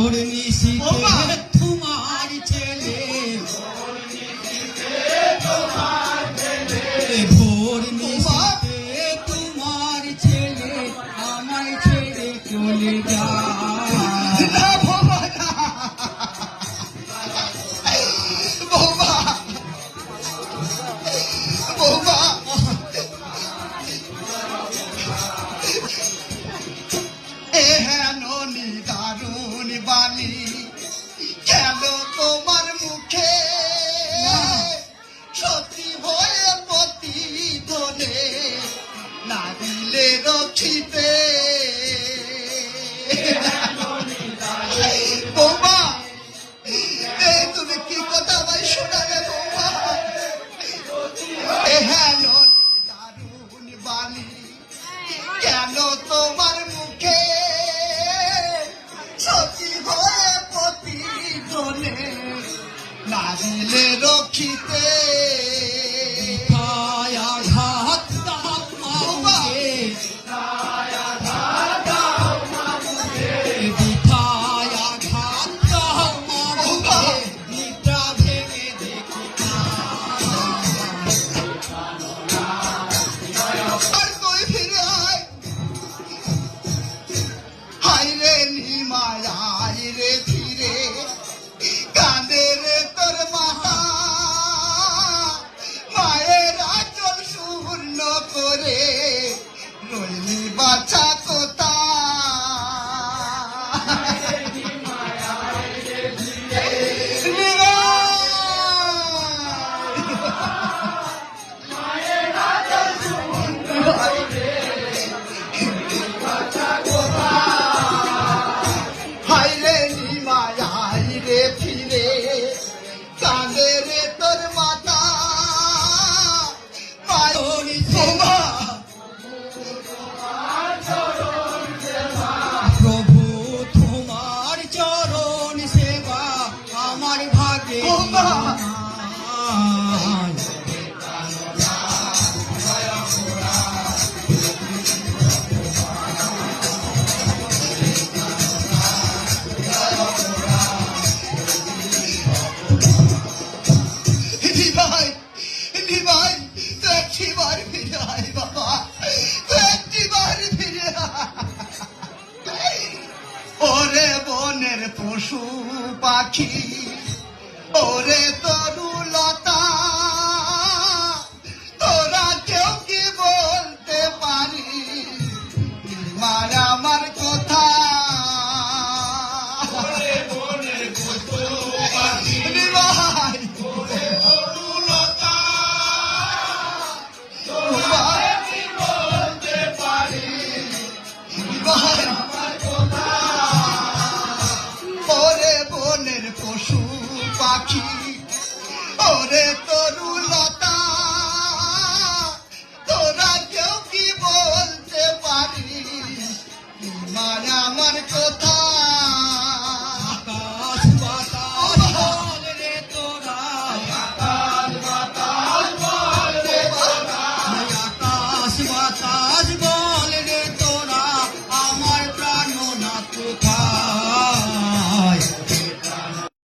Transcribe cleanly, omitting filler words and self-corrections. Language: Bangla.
ভোর নিশিতে তোমার ছেলে, ভোর নিশিতে তোমার ছেলে আমায় ছেড়ে চলে যায়। দারুণ বাণী কেন তোমার মুখে, সত্যি ভয়ে প্রতিধ্বনে না দিলে রক্ষিতে। বৌমা, তুমি কি কথা ভাই শোনালে বৌমা? হেন দারুণ বাণী কেন তোমার মুখে, সত্যি ভয়ে প্রতিধ্বনে না দিলে রক্ষিতে। আঘাত মামুকে, বিথায় আঘাত মামুকে, নিদ্রা ভেঙে দেখি আর তুই ফিরে আয়, হায় রে নিমায় আয় রে ফিরে, কাঁদে রে তোর মাথা, মায়ের আঁচল শূন্য করে রইলি বাছা কোথা। হায় রে নিমায় আয় রে ফিরে, কাঁদে রে তোর মাতা, মায়ের সেবা। প্রভু তোমার চরণ সেবা আমার ভাগে নাই। নিভাই নিভাই, তুই একটিবার ফিরে আয় বাবা, তুই একটিবার ফিরে আয়। ওরে বনের পশু পাখি, ওরে তরুলতা, তোরা কেউ কি বলতে পারি মার আমার কথা। নিভাই ওরে বনের পশু পাখি, ওরে তরুলতা, তোরা কেউ কি বলতে পারি মার আমার কথা।